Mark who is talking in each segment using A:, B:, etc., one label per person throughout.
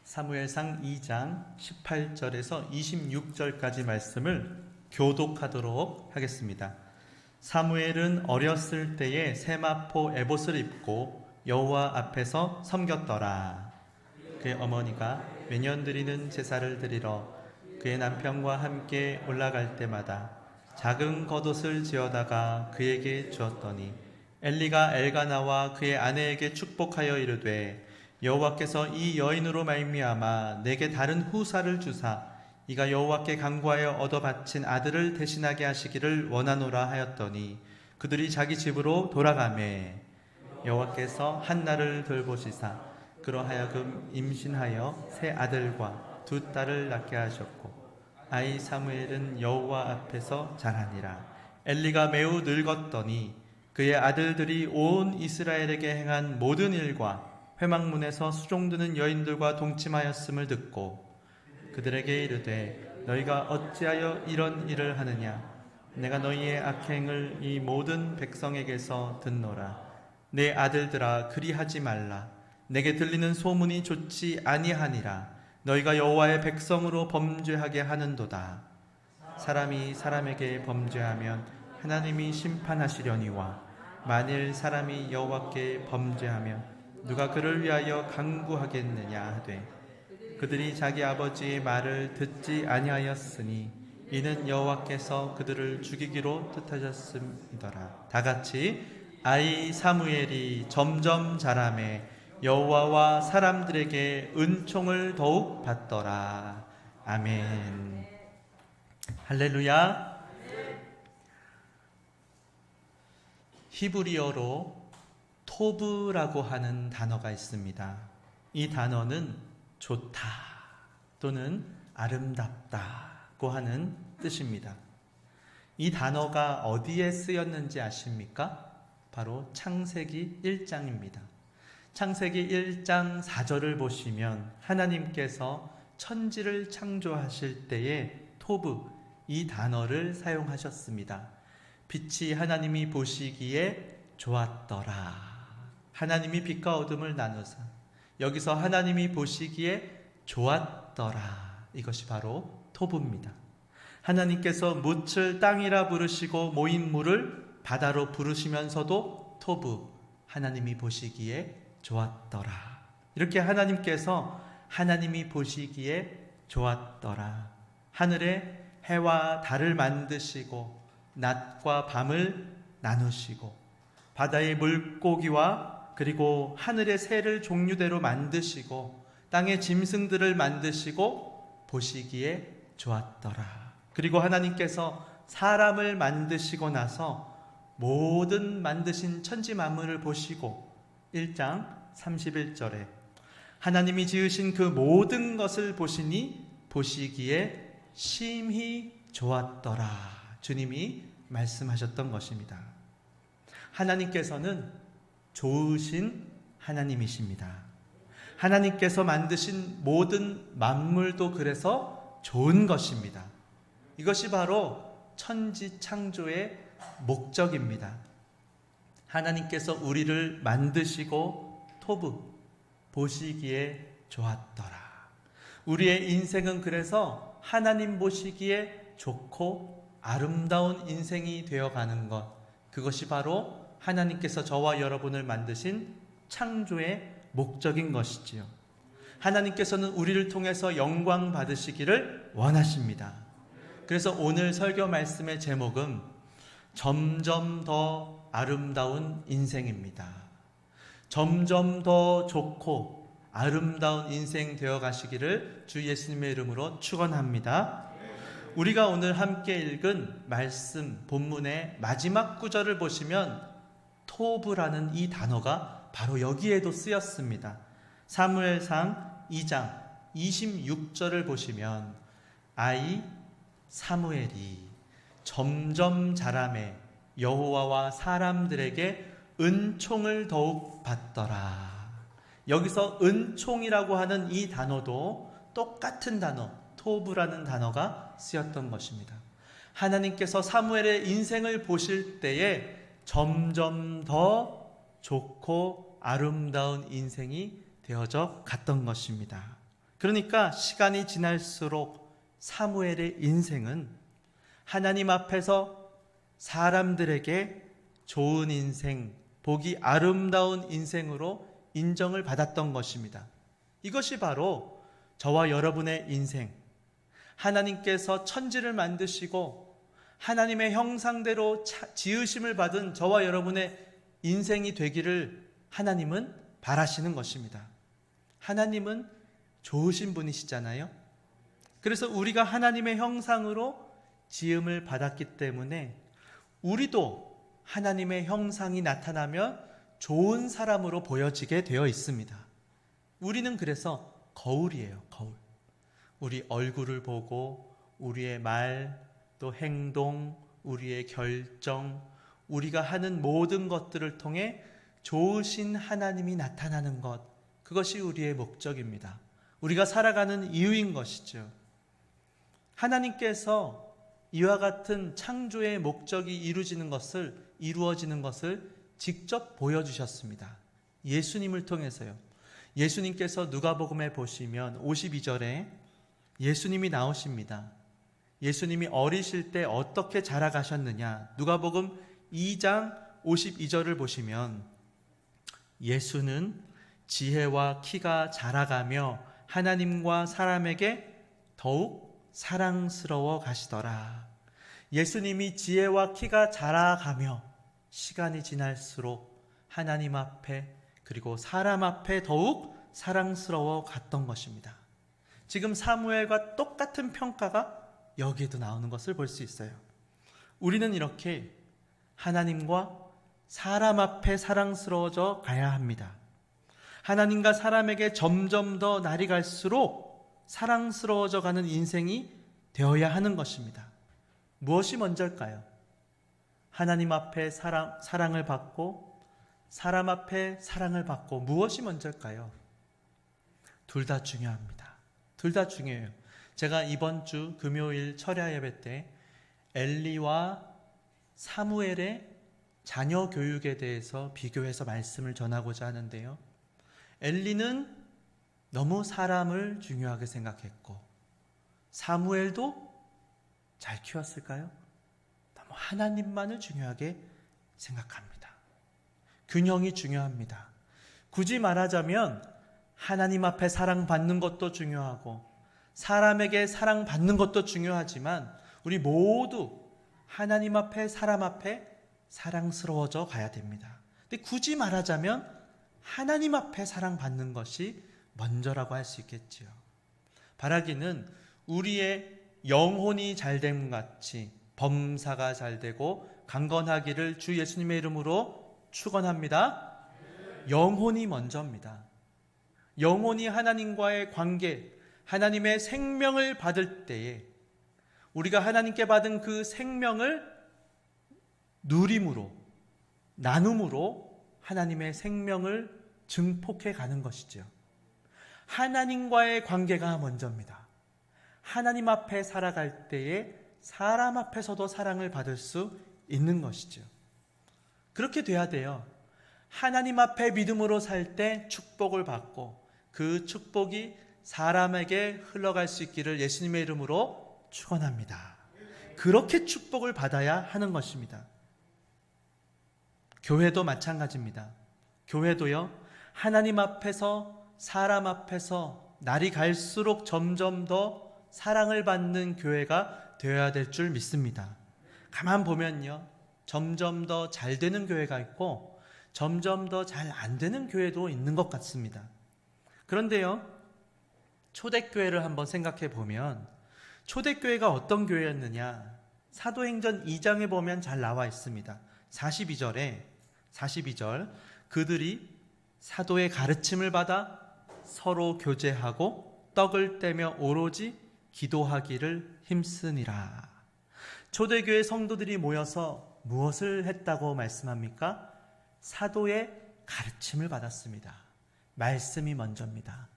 A: 사무엘상 2장 18절에서 26절까지 말씀을 교독하도록 하겠습니다. 사무엘은 어렸을 때에 세마포 에봇을 입고 여호와 앞에서 섬겼더라. 그의 어머니가 매년 드리는 제사를 드리러 그의 남편과 함께 올라갈 때마다 작은 겉옷을 지어다가 그에게 주었더니 엘리가 엘가나와 그의 아내에게 축복하여 이르되 여호와께서 이 여인으로 말미암아 내게 다른 후사를 주사 이가 여호와께 간구하여 얻어 바친 아들을 대신하게 하시기를 원하노라 하였더니 그들이 자기 집으로 돌아가매 여호와께서 한나를 돌보시사 그러하여금 임신하여 세 아들과 두 딸을 낳게 하셨고 아이 사무엘은 여호와 앞에서 자라니라. 엘리가 매우 늙었더니 그의 아들들이 온 이스라엘에게 행한 모든 일과 회막문에서 수종드는 여인들과 동침하였음을 듣고 그들에게 이르되 너희가 어찌하여 이런 일을 하느냐. 내가 너희의 악행을 이 모든 백성에게서 듣노라. 내 아들들아 그리하지 말라. 내게 들리는 소문이 좋지 아니하니라. 너희가 여호와의 백성으로 범죄하게 하는도다. 사람이 사람에게 범죄하면 하나님이 심판하시려니와 만일 사람이 여호와께 범죄하면 누가 그를 위하여 간구하겠느냐 하되 그들이 자기 아버지의 말을 듣지 아니하였으니 이는 여호와께서 그들을 죽이기로 뜻하셨음이더라. 다같이 아이 사무엘이 점점 자라매 여호와와 사람들에게 은총을 더욱 받더라. 아멘. 할렐루야. 히브리어로 토브라고 하는 단어가 있습니다. 이 단어는 좋다 또는 아름답다고 하는 뜻입니다. 이 단어가 어디에 쓰였는지 아십니까? 바로 창세기 1장입니다. 창세기 1장 4절을 보시면 하나님께서 천지를 창조하실 때에 토브, 이 단어를 사용하셨습니다. 빛이 하나님이 보시기에 좋았더라. 하나님이 빛과 어둠을 나누사 여기서 하나님이 보시기에 좋았더라. 이것이 바로 토브입니다. 하나님께서 묻을 땅이라 부르시고 모인 물을 바다로 부르시면서도 토브, 하나님이 보시기에 좋았더라. 이렇게 하나님께서 하나님이 보시기에 좋았더라. 하늘에 해와 달을 만드시고 낮과 밤을 나누시고 바다의 물고기와 그리고 하늘의 새를 종류대로 만드시고 땅의 짐승들을 만드시고 보시기에 좋았더라. 그리고 하나님께서 사람을 만드시고 나서 모든 만드신 천지 만물을 보시고 1장 31절에 하나님이 지으신 그 모든 것을 보시니 보시기에 심히 좋았더라. 주님이 말씀하셨던 것입니다. 하나님께서는 좋으신 하나님이십니다. 하나님께서 만드신 모든 만물도 그래서 좋은 것입니다. 이것이 바로 천지 창조의 목적입니다. 하나님께서 우리를 만드시고 토브, 보시기에 좋았더라. 우리의 인생은 그래서 하나님 보시기에 좋고 아름다운 인생이 되어가는 것, 그것이 바로 하나님께서 저와 여러분을 만드신 창조의 목적인 것이지요. 하나님께서는 우리를 통해서 영광 받으시기를 원하십니다. 그래서 오늘 설교 말씀의 제목은 점점 더 아름다운 인생입니다. 점점 더 좋고 아름다운 인생 되어 가시기를 주 예수님의 이름으로 축원합니다. 우리가 오늘 함께 읽은 말씀 본문의 마지막 구절을 보시면 토브라는 이 단어가 바로 여기에도 쓰였습니다. 사무엘상 2장 26절을 보시면 아이 사무엘이 점점 자라매 여호와와 사람들에게 은총을 더욱 받더라. 여기서 은총이라고 하는 이 단어도 똑같은 단어 토브라는 단어가 쓰였던 것입니다. 하나님께서 사무엘의 인생을 보실 때에 점점 더 좋고 아름다운 인생이 되어져 갔던 것입니다. 그러니까 시간이 지날수록 사무엘의 인생은 하나님 앞에서 사람들에게 좋은 인생, 복이 아름다운 인생으로 인정을 받았던 것입니다. 이것이 바로 저와 여러분의 인생, 하나님께서 천지를 만드시고 하나님의 형상대로 지으심을 받은 저와 여러분의 인생이 되기를 하나님은 바라시는 것입니다. 하나님은 좋으신 분이시잖아요. 그래서 우리가 하나님의 형상으로 지음을 받았기 때문에 우리도 하나님의 형상이 나타나면 좋은 사람으로 보여지게 되어 있습니다. 우리는 그래서 거울이에요, 거울. 우리 얼굴을 보고 우리의 말, 또 행동, 우리의 결정, 우리가 하는 모든 것들을 통해 좋으신 하나님이 나타나는 것, 그것이 우리의 목적입니다. 우리가 살아가는 이유인 것이죠. 하나님께서 이와 같은 창조의 목적이 이루어지는 것을 직접 보여주셨습니다. 예수님을 통해서요. 예수님께서 누가복음에 보시면 52절에 예수님이 나오십니다. 예수님이 어리실 때 어떻게 자라가셨느냐. 누가복음 2장 52절을 보시면 예수는 지혜와 키가 자라가며 하나님과 사람에게 더욱 사랑스러워 가시더라. 예수님이 지혜와 키가 자라가며 시간이 지날수록 하나님 앞에 그리고 사람 앞에 더욱 사랑스러워 갔던 것입니다. 지금 사무엘과 똑같은 평가가 여기에도 나오는 것을 볼 수 있어요. 우리는 이렇게 하나님과 사람 앞에 사랑스러워져 가야 합니다. 하나님과 사람에게 점점 더 날이 갈수록 사랑스러워져 가는 인생이 되어야 하는 것입니다. 무엇이 먼저일까요? 하나님 앞에 사랑을 받고 사람 앞에 사랑을 받고 무엇이 먼저일까요? 둘 다 중요합니다. 둘 다 중요해요. 제가 이번 주 금요일 철야 예배 때 엘리와 사무엘의 자녀 교육에 대해서 비교해서 말씀을 전하고자 하는데요. 엘리는 너무 사람을 중요하게 생각했고 사무엘도 잘 키웠을까요? 너무 하나님만을 중요하게 생각합니다. 균형이 중요합니다. 굳이 말하자면 하나님 앞에 사랑받는 것도 중요하고 사람에게 사랑받는 것도 중요하지만 우리 모두 하나님 앞에 사람 앞에 사랑스러워져 가야 됩니다. 근데 굳이 말하자면 하나님 앞에 사랑받는 것이 먼저라고 할 수 있겠지요. 바라기는 우리의 영혼이 잘됨 같이 범사가 잘되고 강건하기를 주 예수님의 이름으로 축원합니다. 영혼이 먼저입니다. 영혼이 하나님과의 관계, 하나님의 생명을 받을 때에 우리가 하나님께 받은 그 생명을 누림으로, 나눔으로 하나님의 생명을 증폭해 가는 것이죠. 하나님과의 관계가 먼저입니다. 하나님 앞에 살아갈 때에 사람 앞에서도 사랑을 받을 수 있는 것이죠. 그렇게 돼야 돼요. 하나님 앞에 믿음으로 살 때 축복을 받고 그 축복이 사람에게 흘러갈 수 있기를 예수님의 이름으로 축원합니다. 그렇게 축복을 받아야 하는 것입니다. 교회도 마찬가지입니다. 교회도요, 하나님 앞에서 사람 앞에서 날이 갈수록 점점 더 사랑을 받는 교회가 되어야 될 줄 믿습니다. 가만 보면요, 점점 더 잘 되는 교회가 있고 점점 더 잘 안 되는 교회도 있는 것 같습니다. 그런데요, 초대교회를 한번 생각해 보면 초대교회가 어떤 교회였느냐, 사도행전 2장에 보면 잘 나와 있습니다. 42절 그들이 사도의 가르침을 받아 서로 교제하고 떡을 떼며 오로지 기도하기를 힘쓰니라. 초대교회 성도들이 모여서 무엇을 했다고 말씀합니까? 사도의 가르침을 받았습니다. 말씀이 먼저입니다.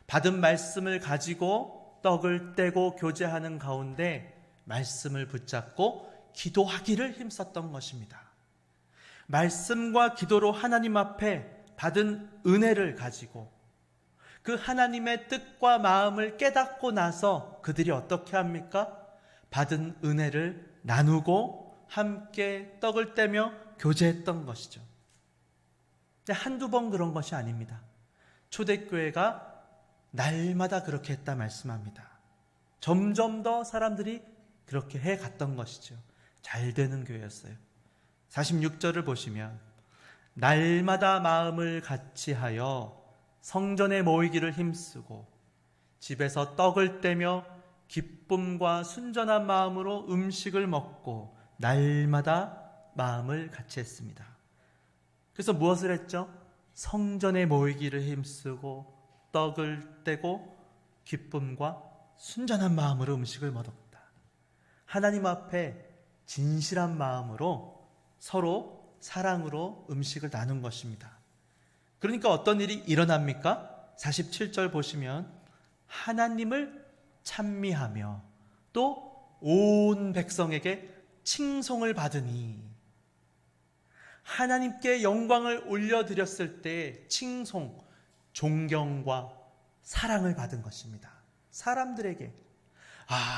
A: 받은 말씀을 가지고 떡을 떼고 교제하는 가운데 말씀을 붙잡고 기도하기를 힘썼던 것입니다. 말씀과 기도로 하나님 앞에 받은 은혜를 가지고 그 하나님의 뜻과 마음을 깨닫고 나서 그들이 어떻게 합니까? 받은 은혜를 나누고 함께 떡을 떼며 교제했던 것이죠. 한두 번 그런 것이 아닙니다. 초대교회가 날마다 그렇게 했다 말씀합니다. 점점 더 사람들이 그렇게 해갔던 것이죠. 잘 되는 교회였어요. 46절을 보시면 날마다 마음을 같이하여 성전에 모이기를 힘쓰고 집에서 떡을 떼며 기쁨과 순전한 마음으로 음식을 먹고 날마다 마음을 같이 했습니다. 그래서 무엇을 했죠? 성전에 모이기를 힘쓰고 떡을 떼고 기쁨과 순전한 마음으로 음식을 먹었다. 하나님 앞에 진실한 마음으로 서로 사랑으로 음식을 나눈 것입니다. 그러니까 어떤 일이 일어납니까? 47절 보시면 하나님을 찬미하며 또 온 백성에게 칭송을 받으니, 하나님께 영광을 올려드렸을 때 칭송, 존경과 사랑을 받은 것입니다. 사람들에게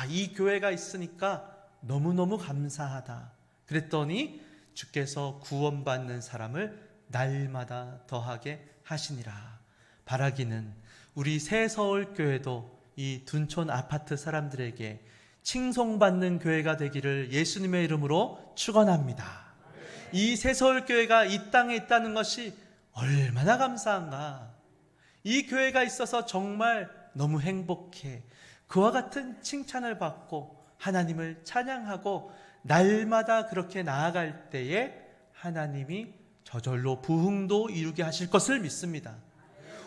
A: 이 교회가 있으니까 너무너무 감사하다 그랬더니 주께서 구원받는 사람을 날마다 더하게 하시니라. 바라기는 우리 새서울교회도 이 둔촌 아파트 사람들에게 칭송받는 교회가 되기를 예수님의 이름으로 축원합니다. 이 새서울교회가 이 땅에 있다는 것이 얼마나 감사한가. 이 교회가 있어서 정말 너무 행복해. 그와 같은 칭찬을 받고 하나님을 찬양하고 날마다 그렇게 나아갈 때에 하나님이 저절로 부흥도 이루게 하실 것을 믿습니다.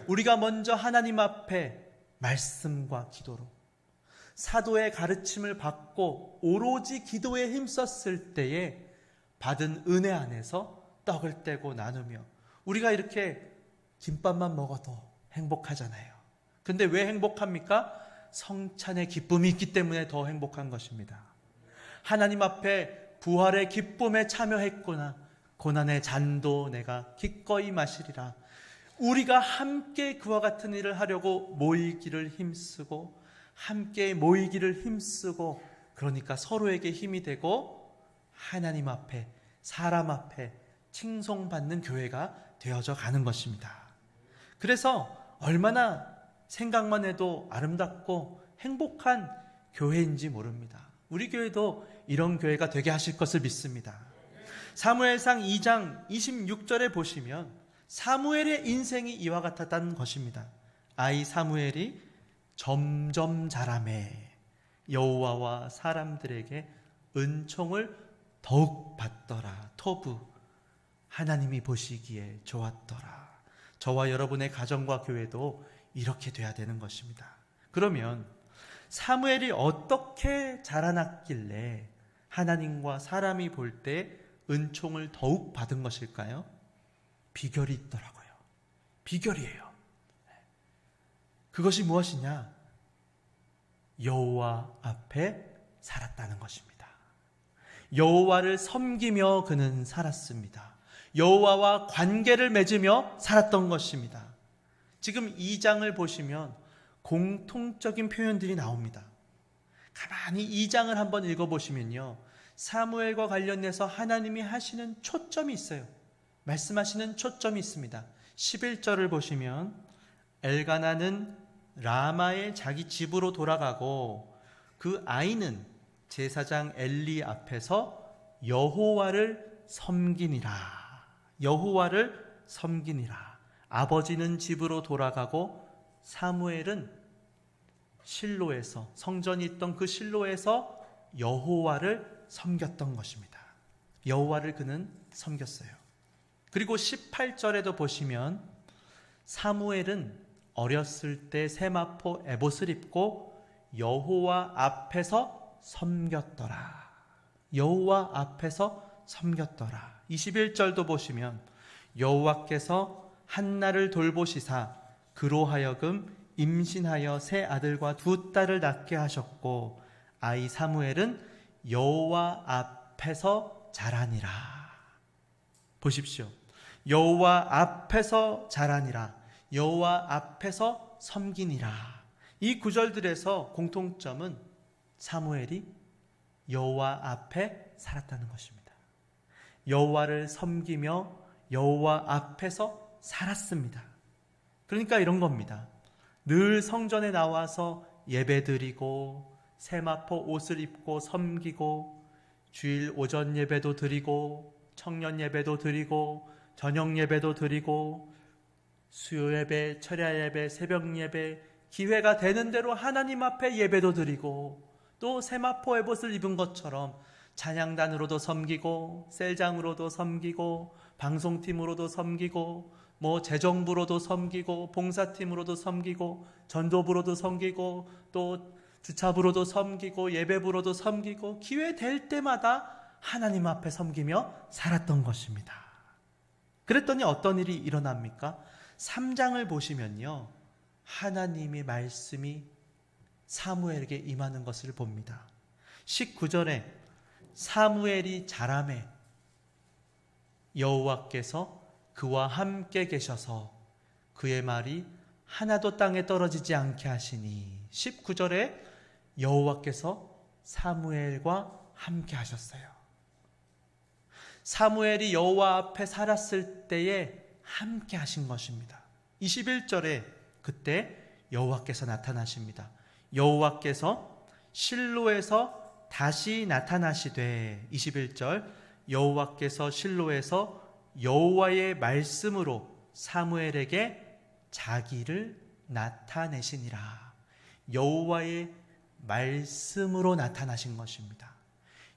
A: 우리가 먼저 하나님 앞에 말씀과 기도로 사도의 가르침을 받고 오로지 기도에 힘썼을 때에 받은 은혜 안에서 떡을 떼고 나누며 우리가 이렇게 김밥만 먹어도 행복하잖아요. 근데 왜 행복합니까? 성찬의 기쁨이 있기 때문에 더 행복한 것입니다. 하나님 앞에 부활의 기쁨에 참여했구나. 고난의 잔도 내가 기꺼이 마시리라. 우리가 함께 그와 같은 일을 하려고 모이기를 힘쓰고 함께 모이기를 힘쓰고 그러니까 서로에게 힘이 되고 하나님 앞에 사람 앞에 칭송받는 교회가 되어져 가는 것입니다. 그래서 얼마나 생각만 해도 아름답고 행복한 교회인지 모릅니다. 우리 교회도 이런 교회가 되게 하실 것을 믿습니다. 사무엘상 2장 26절에 보시면 사무엘의 인생이 이와 같았다는 것입니다. 아이 사무엘이 점점 자라매 여호와와 사람들에게 은총을 더욱 받더라. 토부, 하나님이 보시기에 좋았더라. 저와 여러분의 가정과 교회도 이렇게 돼야 되는 것입니다. 그러면 사무엘이 어떻게 자라났길래 하나님과 사람이 볼 때 은총을 더욱 받은 것일까요? 비결이 있더라고요. 비결이에요. 그것이 무엇이냐? 여호와 앞에 살았다는 것입니다. 여호와를 섬기며 그는 살았습니다. 여호와와 관계를 맺으며 살았던 것입니다. 지금 2장을 보시면 공통적인 표현들이 나옵니다. 가만히 2장을 한번 읽어보시면요, 사무엘과 관련해서 하나님이 하시는 초점이 있어요. 말씀하시는 초점이 있습니다. 11절을 보시면 엘가나는 라마의 자기 집으로 돌아가고 그 아이는 제사장 엘리 앞에서 여호와를 섬기니라. 여호와를 섬기니라. 아버지는 집으로 돌아가고 사무엘은 실로에서, 성전이 있던 그 실로에서 여호와를 섬겼던 것입니다. 여호와를 그는 섬겼어요. 그리고 18절에도 보시면 사무엘은 어렸을 때 세마포 에봇을 입고 여호와 앞에서 섬겼더라. 여호와 앞에서 섬겼더라. 21절도 보시면 여호와께서 한나를 돌보시사 그로 하여금 임신하여 세 아들과 두 딸을 낳게 하셨고 아이 사무엘은 여호와 앞에서 자라니라. 보십시오. 여호와 앞에서 자라니라. 여호와 앞에서 섬기니라. 이 구절들에서 공통점은 사무엘이 여호와 앞에 살았다는 것입니다. 여호와를 섬기며 여호와 앞에서 살았습니다. 그러니까 이런 겁니다. 늘 성전에 나와서 예배드리고 세마포 옷을 입고 섬기고 주일 오전 예배도 드리고 청년 예배도 드리고 저녁 예배도 드리고 수요 예배, 철야 예배, 새벽 예배, 기회가 되는 대로 하나님 앞에 예배도 드리고 또 세마포 에봇을 입은 것처럼 찬양단으로도 섬기고 셀장으로도 섬기고 방송팀으로도 섬기고 재정부로도 섬기고 봉사팀으로도 섬기고 전도부로도 섬기고 또 주차부로도 섬기고 예배부로도 섬기고 기회 될 때마다 하나님 앞에 섬기며 살았던 것입니다. 그랬더니 어떤 일이 일어납니까? 3장을 보시면요, 하나님의 말씀이 사무엘에게 임하는 것을 봅니다. 19절에 사무엘이 자라매 여호와께서 그와 함께 계셔서 그의 말이 하나도 땅에 떨어지지 않게 하시니 19절에 여호와께서 사무엘과 함께 하셨어요. 사무엘이 여호와 앞에 살았을 때에 함께 하신 것입니다. 21절에 그때 여호와께서 나타나십니다. 여호와께서 실로에서 다시 나타나시되 21절 여호와께서 실로에서 여호와의 말씀으로 사무엘에게 자기를 나타내시니라. 여호와의 말씀으로 나타나신 것입니다.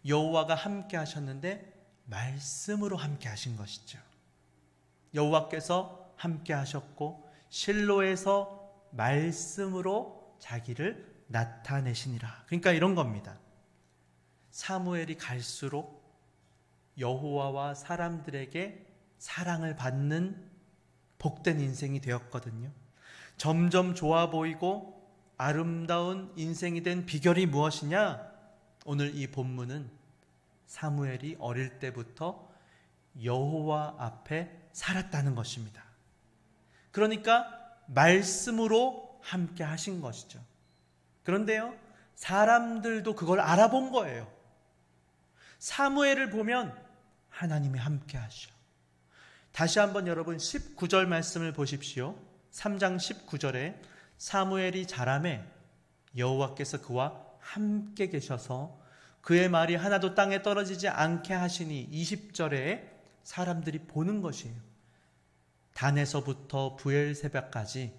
A: 여호와가 함께 하셨는데 말씀으로 함께 하신 것이죠. 여호와께서 함께 하셨고 실로에서 말씀으로 자기를 나타내시니라. 그러니까 이런 겁니다. 사무엘이 갈수록 여호와와 사람들에게 사랑을 받는 복된 인생이 되었거든요. 점점 좋아 보이고 아름다운 인생이 된 비결이 무엇이냐? 오늘 이 본문은 사무엘이 어릴 때부터 여호와 앞에 살았다는 것입니다. 그러니까 말씀으로 함께 하신 것이죠. 그런데요, 사람들도 그걸 알아본 거예요. 사무엘을 보면 하나님이 함께 하셔. 다시 한번 여러분 19절 말씀을 보십시오. 3장 19절에 사무엘이 자라매 여호와께서 그와 함께 계셔서 그의 말이 하나도 땅에 떨어지지 않게 하시니 20절에 사람들이 보는 것이에요. 단에서부터 부엘세바까지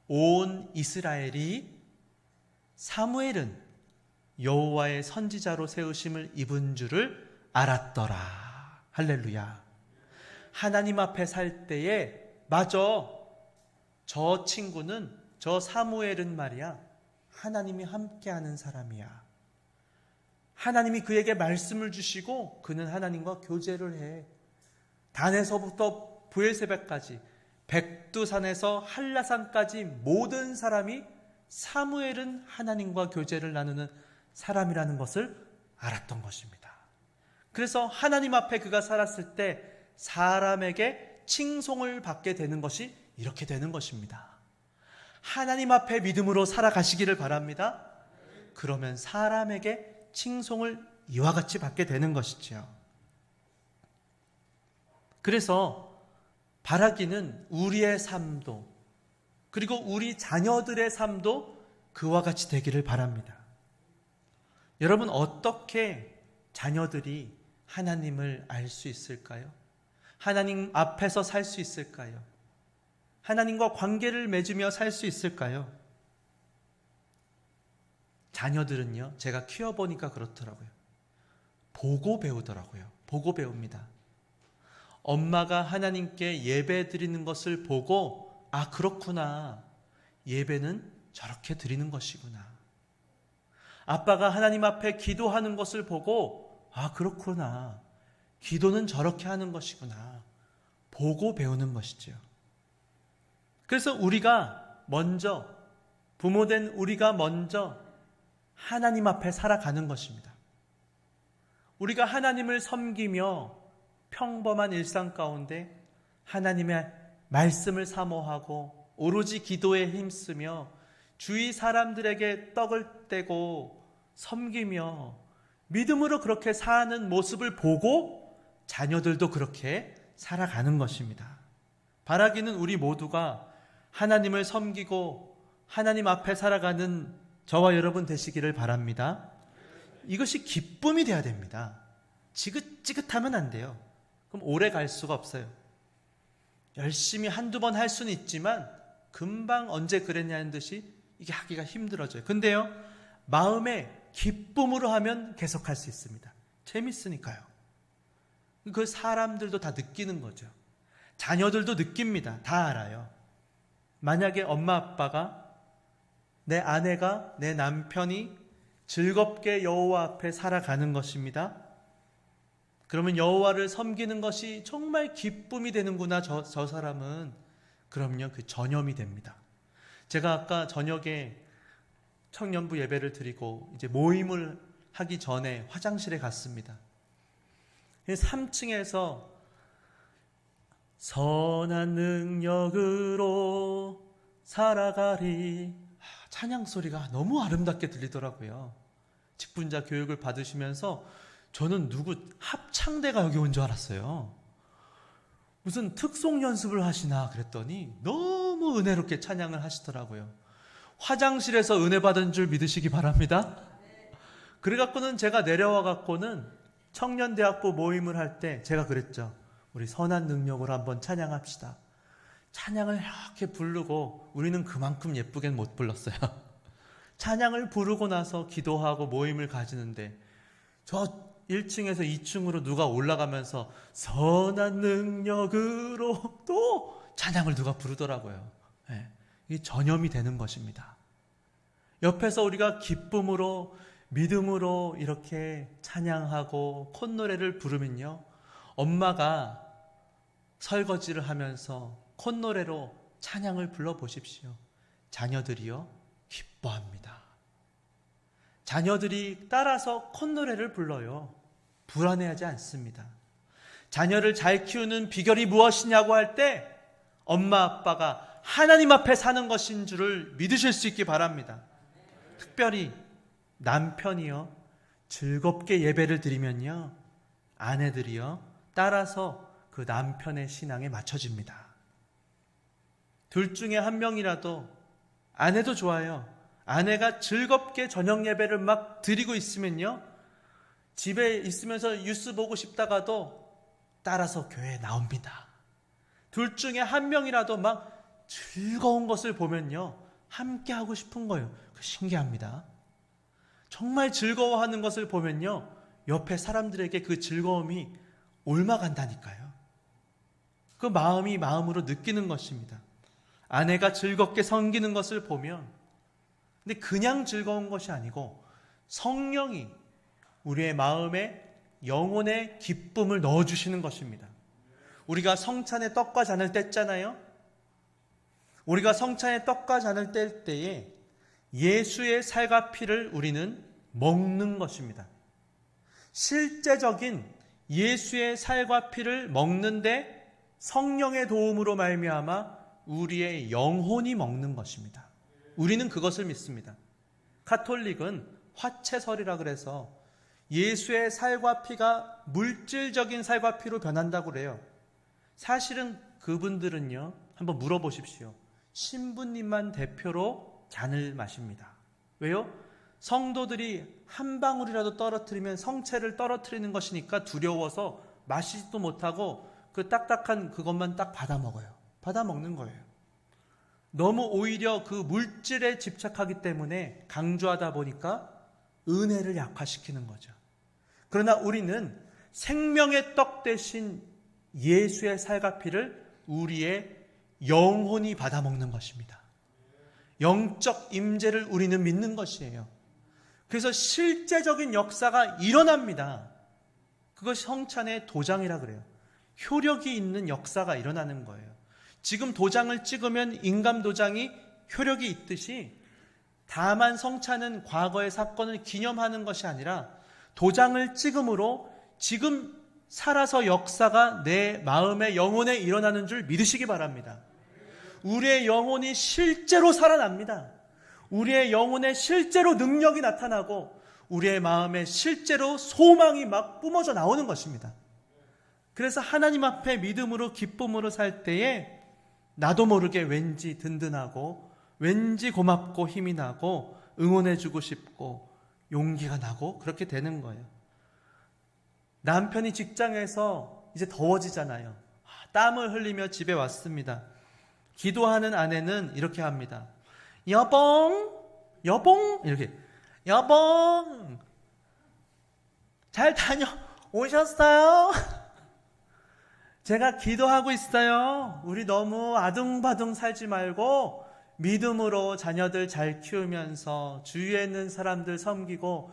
A: 온 이스라엘이 사무엘은 여호와의 선지자로 세우심을 입은 줄을 알았더라. 할렐루야. 하나님 앞에 살 때에 맞아, 저 친구는, 저 사무엘은 말이야, 하나님이 함께하는 사람이야. 하나님이 그에게 말씀을 주시고 그는 하나님과 교제를 해. 단에서부터 부엘세바까지 백두산에서 한라산까지 모든 사람이 사무엘은 하나님과 교제를 나누는 사람이라는 것을 알았던 것입니다. 그래서 하나님 앞에 그가 살았을 때 사람에게 칭송을 받게 되는 것이 이렇게 되는 것입니다. 하나님 앞에 믿음으로 살아가시기를 바랍니다. 그러면 사람에게 칭송을 이와 같이 받게 되는 것이죠. 그래서 바라기는 우리의 삶도 그리고 우리 자녀들의 삶도 그와 같이 되기를 바랍니다. 여러분, 어떻게 자녀들이 하나님을 알 수 있을까요? 하나님 앞에서 살 수 있을까요? 하나님과 관계를 맺으며 살 수 있을까요? 자녀들은요, 제가 키워보니까 그렇더라고요. 보고 배우더라고요. 보고 배웁니다. 엄마가 하나님께 예배 드리는 것을 보고, 아, 그렇구나. 예배는 저렇게 드리는 것이구나. 아빠가 하나님 앞에 기도하는 것을 보고, 아, 그렇구나. 기도는 저렇게 하는 것이구나. 보고 배우는 것이죠. 그래서 우리가 먼저, 부모된 우리가 먼저 하나님 앞에 살아가는 것입니다. 우리가 하나님을 섬기며 평범한 일상 가운데 하나님의 말씀을 사모하고 오로지 기도에 힘쓰며 주위 사람들에게 떡을 떼고 섬기며 믿음으로 그렇게 사는 모습을 보고 자녀들도 그렇게 살아가는 것입니다. 바라기는 우리 모두가 하나님을 섬기고 하나님 앞에 살아가는 저와 여러분 되시기를 바랍니다. 이것이 기쁨이 돼야 됩니다. 지긋지긋하면 안 돼요. 그럼 오래 갈 수가 없어요. 열심히 한두 번 할 수는 있지만 금방 언제 그랬냐는 듯이 이게 하기가 힘들어져요. 근데요, 마음에 기쁨으로 하면 계속할 수 있습니다. 재밌으니까요. 그 사람들도 다 느끼는 거죠. 자녀들도 느낍니다. 다 알아요. 만약에 엄마 아빠가, 내 아내가, 내 남편이 즐겁게 여호와 앞에 살아가는 것입니다. 그러면 여호와를 섬기는 것이 정말 기쁨이 되는구나, 저 사람은. 그럼요, 그 전염이 됩니다. 제가 아까 저녁에 청년부 예배를 드리고 이제 모임을 하기 전에 화장실에 갔습니다. 3층에서 선한 능력으로 살아가리, 찬양 소리가 너무 아름답게 들리더라고요. 직분자 교육을 받으시면서 저는 누구 합창대가 여기 온 줄 알았어요. 무슨 특송 연습을 하시나 그랬더니 너무 은혜롭게 찬양을 하시더라고요. 화장실에서 은혜 받은 줄 믿으시기 바랍니다. 그래갖고는 제가 내려와 갖고는 청년대학부 모임을 할 때 제가 그랬죠. 우리 선한 능력으로 한번 찬양합시다. 찬양을 이렇게 부르고, 우리는 그만큼 예쁘게는 못 불렀어요. 찬양을 부르고 나서 기도하고 모임을 가지는데 저 1층에서 2층으로 누가 올라가면서 선한 능력으로 또 찬양을 누가 부르더라고요. 네, 이게 전염이 되는 것입니다. 옆에서 우리가 기쁨으로 믿음으로 이렇게 찬양하고 콧노래를 부르면요, 엄마가 설거지를 하면서 콧노래로 찬양을 불러보십시오. 자녀들이요 기뻐합니다. 자녀들이 따라서 콧노래를 불러요. 불안해하지 않습니다. 자녀를 잘 키우는 비결이 무엇이냐고 할 때 엄마 아빠가 하나님 앞에 사는 것인 줄을 믿으실 수 있기 바랍니다. 특별히 남편이요 즐겁게 예배를 드리면요, 아내들이요 따라서 그 남편의 신앙에 맞춰집니다. 둘 중에 한 명이라도, 아내도 좋아요, 아내가 즐겁게 저녁 예배를 막 드리고 있으면요, 집에 있으면서 뉴스 보고 싶다가도 따라서 교회에 나옵니다. 둘 중에 한 명이라도 막 즐거운 것을 보면요, 함께 하고 싶은 거예요. 신기합니다. 정말 즐거워하는 것을 보면요, 옆에 사람들에게 그 즐거움이 옮아간다니까요. 그 마음이 마음으로 느끼는 것입니다. 아내가 즐겁게 섬기는 것을 보면, 근데 그냥 즐거운 것이 아니고 성령이 우리의 마음에 영혼의 기쁨을 넣어주시는 것입니다. 우리가 성찬에 떡과 잔을 뗐잖아요. 우리가 성찬에 떡과 잔을 뗄 때에 예수의 살과 피를 우리는 먹는 것입니다. 실제적인 예수의 살과 피를 먹는데 성령의 도움으로 말미암아 우리의 영혼이 먹는 것입니다. 우리는 그것을 믿습니다. 가톨릭은 화채설이라 그래서 예수의 살과 피가 물질적인 살과 피로 변한다고 그래요. 사실은 그분들은요, 한번 물어보십시오. 신부님만 대표로 잔을 마십니다. 왜요? 성도들이 한 방울이라도 떨어뜨리면 성체를 떨어뜨리는 것이니까 두려워서 마시지도 못하고 그 딱딱한 그것만 딱 받아 먹어요. 받아 먹는 거예요. 너무 오히려 그 물질에 집착하기 때문에 강조하다 보니까 은혜를 약화시키는 거죠. 그러나 우리는 생명의 떡 대신 예수의 살과 피를 우리의 영혼이 받아 먹는 것입니다. 영적 임재를 우리는 믿는 것이에요. 그래서 실제적인 역사가 일어납니다. 그것이 성찬의 도장이라 그래요. 효력이 있는 역사가 일어나는 거예요. 지금 도장을 찍으면 인감 도장이 효력이 있듯이, 다만 성찬은 과거의 사건을 기념하는 것이 아니라 도장을 찍음으로 지금 살아서 역사가 내 마음의 영혼에 일어나는 줄 믿으시기 바랍니다. 우리의 영혼이 실제로 살아납니다. 우리의 영혼에 실제로 능력이 나타나고 우리의 마음에 실제로 소망이 막 뿜어져 나오는 것입니다. 그래서 하나님 앞에 믿음으로 기쁨으로 살 때에 나도 모르게 왠지 든든하고 왠지 고맙고 힘이 나고 응원해주고 싶고 용기가 나고 그렇게 되는 거예요. 남편이 직장에서 이제 더워지잖아요. 땀을 흘리며 집에 왔습니다. 기도하는 아내는 이렇게 합니다. 여봉 이렇게 여봉 잘 다녀오셨어요? 제가 기도하고 있어요. 우리 너무 아둥바둥 살지 말고 믿음으로 자녀들 잘 키우면서 주위에 있는 사람들 섬기고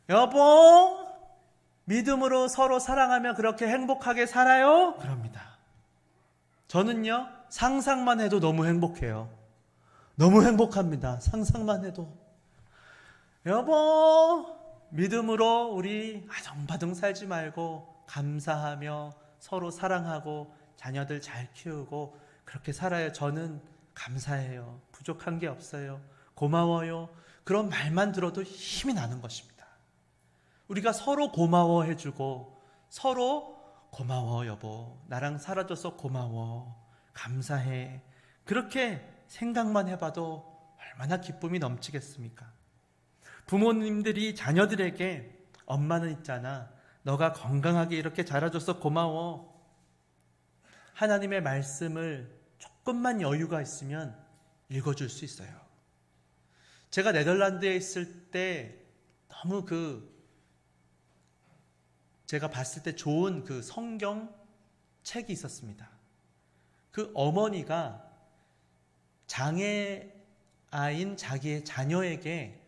A: 여봉 믿음으로 서로 사랑하며 그렇게 행복하게 살아요? 그럽니다. 저는요 상상만 해도 너무 행복해요. 너무 행복합니다. 상상만 해도. 여보 믿음으로 우리 아둥바둥 살지 말고 감사하며 서로 사랑하고 자녀들 잘 키우고 그렇게 살아요. 저는 감사해요. 부족한 게 없어요. 고마워요. 그런 말만 들어도 힘이 나는 것입니다. 우리가 서로 고마워해주고 서로 고마워 여보 나랑 살아줘서 고마워 감사해 그렇게 생각만 해봐도 얼마나 기쁨이 넘치겠습니까? 부모님들이 자녀들에게 엄마는 있잖아 너가 건강하게 이렇게 자라줘서 고마워 하나님의 말씀을 조금만 여유가 있으면 읽어줄 수 있어요. 제가 네덜란드에 있을 때 너무 제가 봤을 때 좋은 그 성경 책이 있었습니다. 그 어머니가 장애아인 자기의 자녀에게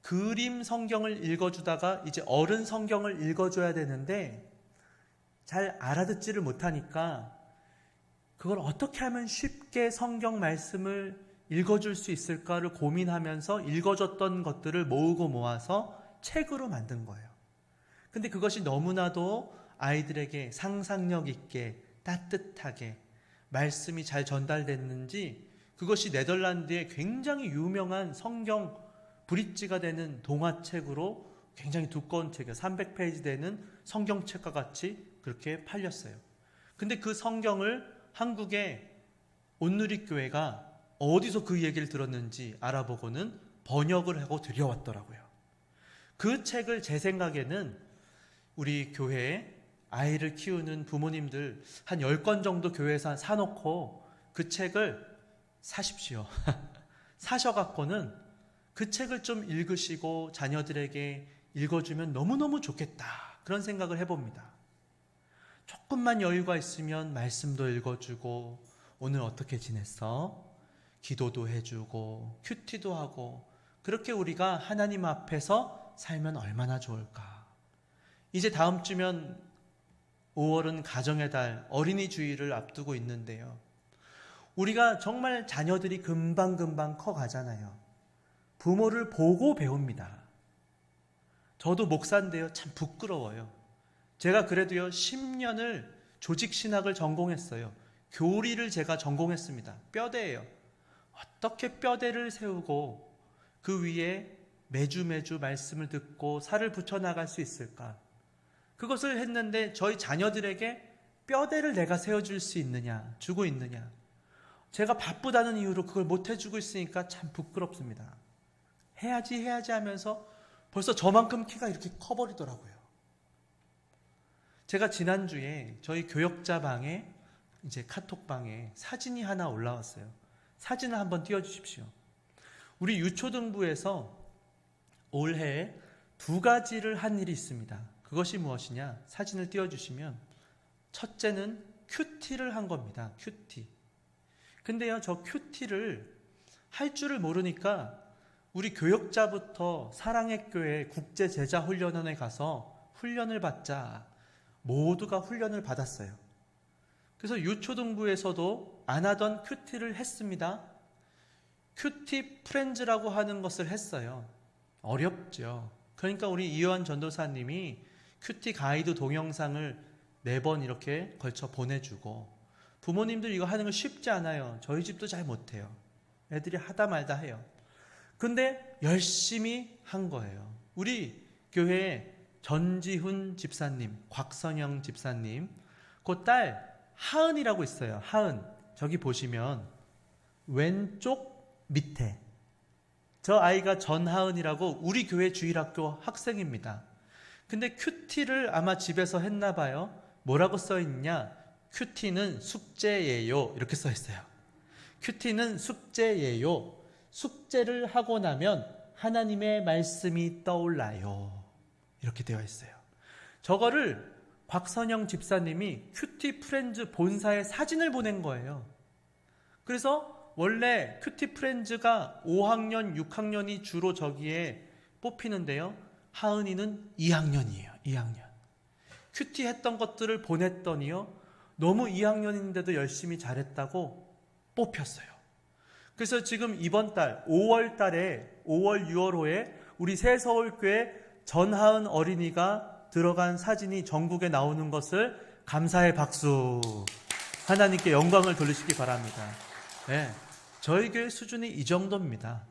A: 그림 성경을 읽어주다가 이제 어른 성경을 읽어줘야 되는데 잘 알아듣지를 못하니까 그걸 어떻게 하면 쉽게 성경 말씀을 읽어줄 수 있을까를 고민하면서 읽어줬던 것들을 모으고 모아서 책으로 만든 거예요. 근데 그것이 너무나도 아이들에게 상상력 있게 따뜻하게 말씀이 잘 전달됐는지 그것이 네덜란드의 굉장히 유명한 성경 브릿지가 되는 동화책으로 굉장히 두꺼운 책이에요. 300페이지 되는 성경책과 같이 그렇게 팔렸어요. 근데 그 성경을 한국의 온누리교회가 어디서 그 얘기를 들었는지 알아보고는 번역을 하고 들여왔더라고요. 그 책을 제 생각에는 우리 교회에 아이를 키우는 부모님들 한 10권 정도 교회에서 사놓고 그 책을 사십시오. 사셔갖고는 그 책을 좀 읽으시고 자녀들에게 읽어주면 너무너무 좋겠다. 그런 생각을 해봅니다. 조금만 여유가 있으면 말씀도 읽어주고 오늘 어떻게 지냈어? 기도도 해주고 큐티도 하고 그렇게 우리가 하나님 앞에서 살면 얼마나 좋을까. 이제 다음 주면 5월은 가정의 달 어린이 주일을 앞두고 있는데요. 우리가 정말 자녀들이 금방금방 커가잖아요. 부모를 보고 배웁니다. 저도 목사인데요. 참 부끄러워요. 제가 그래도요 10년을 조직신학을 전공했어요. 교리를 제가 전공했습니다. 뼈대예요. 어떻게 뼈대를 세우고 그 위에 매주 말씀을 듣고 살을 붙여나갈 수 있을까? 그것을 했는데 저희 자녀들에게 뼈대를 내가 세워줄 수 있느냐, 주고 있느냐. 제가 바쁘다는 이유로 그걸 못 해주고 있으니까 참 부끄럽습니다. 해야지 하면서 벌써 저만큼 키가 이렇게 커버리더라고요. 제가 지난주에 저희 교역자 방에 이제 카톡방에 사진이 하나 올라왔어요. 사진을 한번 띄워주십시오. 우리 유초등부에서 올해 2가지를 한 일이 있습니다. 그것이 무엇이냐? 사진을 띄워주시면 첫째는 큐티를 한 겁니다. 큐티. 근데요, 저 큐티를 할 줄을 모르니까 우리 교역자부터 사랑의 교회 국제제자훈련원에 가서 훈련을 받자 모두가 훈련을 받았어요. 그래서 유초등부에서도 안 하던 큐티를 했습니다. 큐티 프렌즈라고 하는 것을 했어요. 어렵죠. 그러니까 우리 이요한 전도사님이 큐티 가이드 동영상을 4번 이렇게 걸쳐 보내주고 부모님들 이거 하는 거 쉽지 않아요. 저희 집도 잘 못해요. 애들이 하다 말다 해요. 근데 열심히 한 거예요. 우리 교회에 전지훈 집사님, 곽선영 집사님, 그 딸 하은이라고 있어요. 하은. 저기 보시면 왼쪽 밑에 저 아이가 전하은이라고 우리 교회 주일학교 학생입니다. 근데 큐티를 아마 집에서 했나 봐요. 뭐라고 써 있냐? 큐티는 숙제예요. 이렇게 써 있어요. 큐티는 숙제예요. 숙제를 하고 나면 하나님의 말씀이 떠올라요. 이렇게 되어 있어요. 저거를 곽선영 집사님이 큐티 프렌즈 본사에 사진을 보낸 거예요. 그래서 원래 큐티 프렌즈가 5학년, 6학년이 주로 저기에 뽑히는데요. 하은이는 2학년이에요. 2학년. 큐티 했던 것들을 보냈더니요. 너무 2학년인데도 열심히 잘했다고 뽑혔어요. 그래서 지금 이번 달 5월 달에 5월 6월호에 우리 새서울교회 전하은 어린이가 들어간 사진이 전국에 나오는 것을 감사의 박수. 하나님께 영광을 돌리시기 바랍니다. 네, 저희 교회 수준이 이 정도입니다.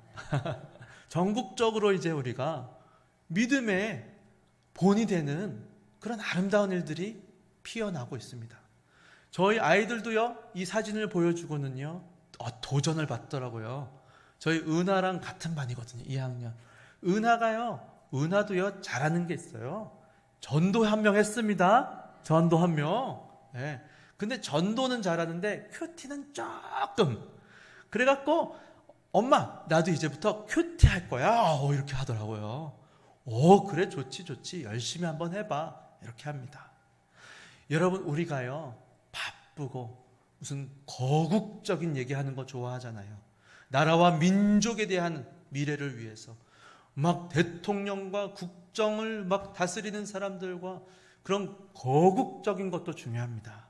A: 전국적으로 이제 우리가 믿음의 본이 되는 그런 아름다운 일들이 피어나고 있습니다. 저희 아이들도요, 이 사진을 보여주고는요, 도전을 받더라고요. 저희 은하랑 같은 반이거든요. 2학년. 은하도요, 잘하는 게 있어요. 전도 한 명 했습니다. 전도 한 명. 네. 근데 전도는 잘하는데 큐티는 조금. 그래갖고 엄마 나도 이제부터 큐티 할 거야. 이렇게 하더라고요. 그래 좋지 열심히 한번 해봐. 이렇게 합니다. 여러분 우리가요 바쁘고 무슨 거국적인 얘기하는 거 좋아하잖아요. 나라와 민족에 대한 미래를 위해서 막 대통령과 국정을 막 다스리는 사람들과 그런 거국적인 것도 중요합니다.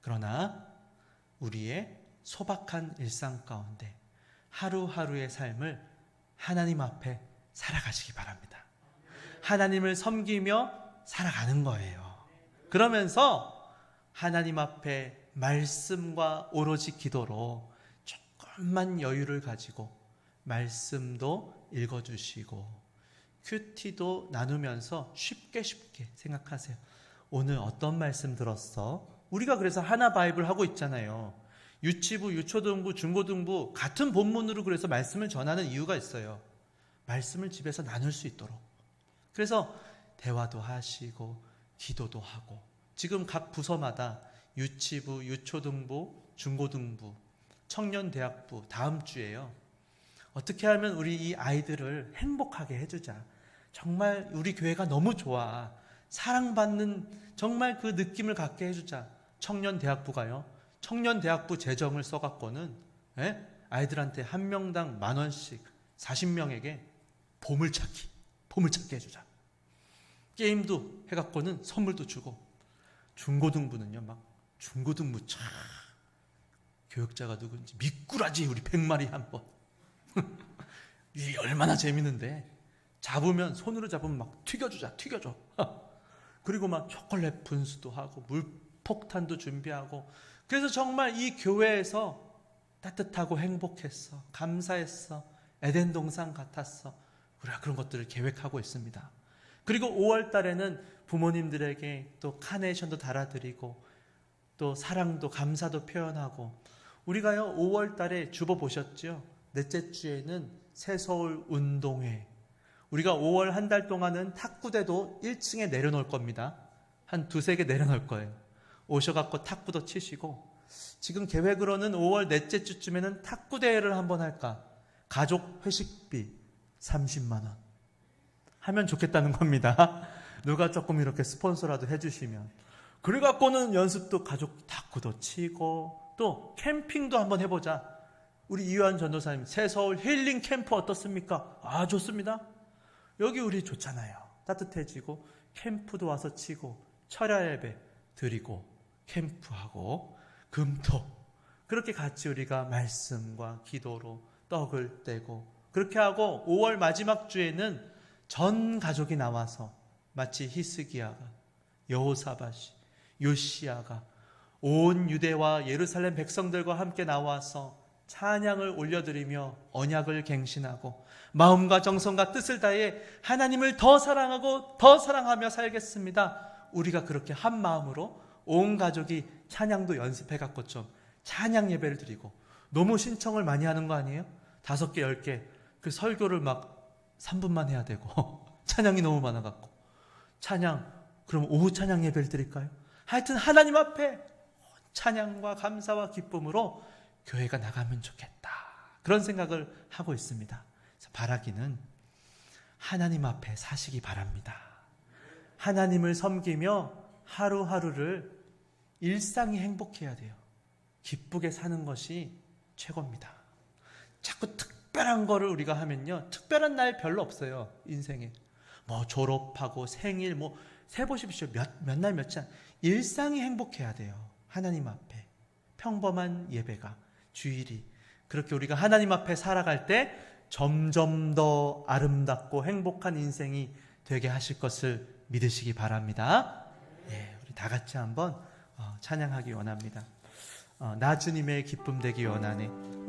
A: 그러나 우리의 소박한 일상 가운데 하루하루의 삶을 하나님 앞에 살아가시기 바랍니다. 하나님을 섬기며 살아가는 거예요. 그러면서 하나님 앞에 말씀과 오로지 기도로 조금만 여유를 가지고 말씀도 읽어주시고 큐티도 나누면서 쉽게 생각하세요. 오늘 어떤 말씀 들었어? 우리가 그래서 하나 바이블 하고 있잖아요. 유치부, 유초등부, 중고등부 같은 본문으로 그래서 말씀을 전하는 이유가 있어요. 말씀을 집에서 나눌 수 있도록. 그래서 대화도 하시고 기도도 하고 지금 각 부서마다 유치부, 유초등부, 중고등부, 청년대학부 다음 주에요. 어떻게 하면 우리 이 아이들을 행복하게 해주자. 정말 우리 교회가 너무 좋아. 사랑받는 정말 그 느낌을 갖게 해주자. 청년대학부가요. 청년대학부 재정을 써갖고는 아이들한테 한 명당 10,000원씩 40명에게 보물찾기 해주자. 게임도 해갖고는 선물도 주고. 중고등부는요, 중고등부 참 교육자가 누군지 미꾸라지 우리 100마리 한 번. 이게 얼마나 재밌는데 잡으면 손으로 잡으면 막 튀겨줘. 그리고 막 초콜릿 분수도 하고 물폭탄도 준비하고. 그래서 정말 이 교회에서 따뜻하고 행복했어. 감사했어. 에덴 동산 같았어. 우리가 그런 것들을 계획하고 있습니다. 그리고 5월 달에는 부모님들에게 또 카네이션도 달아드리고 또 사랑도 감사도 표현하고. 우리가요 5월 달에 주보 보셨죠? 넷째 주에는 새서울 운동회. 우리가 5월 한 달 동안은 탁구대도 1층에 내려놓을 겁니다. 한 2-3개 내려놓을 거예요. 오셔갖고 탁구도 치시고. 지금 계획으로는 5월 넷째 주쯤에는 탁구대회를 한번 할까. 가족 회식비 30만 원 하면 좋겠다는 겁니다. 누가 조금 이렇게 스폰서라도 해주시면. 그래갖고는 연습도 가족 탁구도 치고 또 캠핑도 한번 해보자. 우리 이완 전도사님 새서울 힐링 캠프 어떻습니까? 좋습니다. 여기 우리 좋잖아요. 따뜻해지고 캠프도 와서 치고 철야 예배 드리고 캠프하고 금토 그렇게 같이 우리가 말씀과 기도로 떡을 떼고 그렇게 하고 5월 마지막 주에는 전 가족이 나와서 마치 히스기야가 여호사밧이 요시야가 온 유대와 예루살렘 백성들과 함께 나와서 찬양을 올려드리며 언약을 갱신하고 마음과 정성과 뜻을 다해 하나님을 더 사랑하고 더 사랑하며 살겠습니다. 우리가 그렇게 한 마음으로 온 가족이 찬양도 연습해갖고 좀 찬양 예배를 드리고, 너무 신청을 많이 하는 거 아니에요? 5개, 10개. 그 설교를 막 3분만 해야 되고 찬양이 너무 많아갖고. 찬양, 그럼 오후 찬양 예배를 드릴까요? 하여튼 하나님 앞에 찬양과 감사와 기쁨으로 교회가 나가면 좋겠다, 그런 생각을 하고 있습니다. 그래서 바라기는 하나님 앞에 사시기 바랍니다. 하나님을 섬기며 하루하루를 일상이 행복해야 돼요. 기쁘게 사는 것이 최고입니다. 자꾸 특별한 거를 우리가 하면요, 특별한 날 별로 없어요. 인생에 뭐 졸업하고 생일 뭐 세보십시오. 몇 날 며칠, 일상이 행복해야 돼요. 하나님 앞에 평범한 예배가, 주일이, 그렇게 우리가 하나님 앞에 살아갈 때 점점 더 아름답고 행복한 인생이 되게 하실 것을 믿으시기 바랍니다. 예, 우리 다 같이 한번 찬양하기 원합니다. 나 주님의 기쁨 되기 원하네. 우리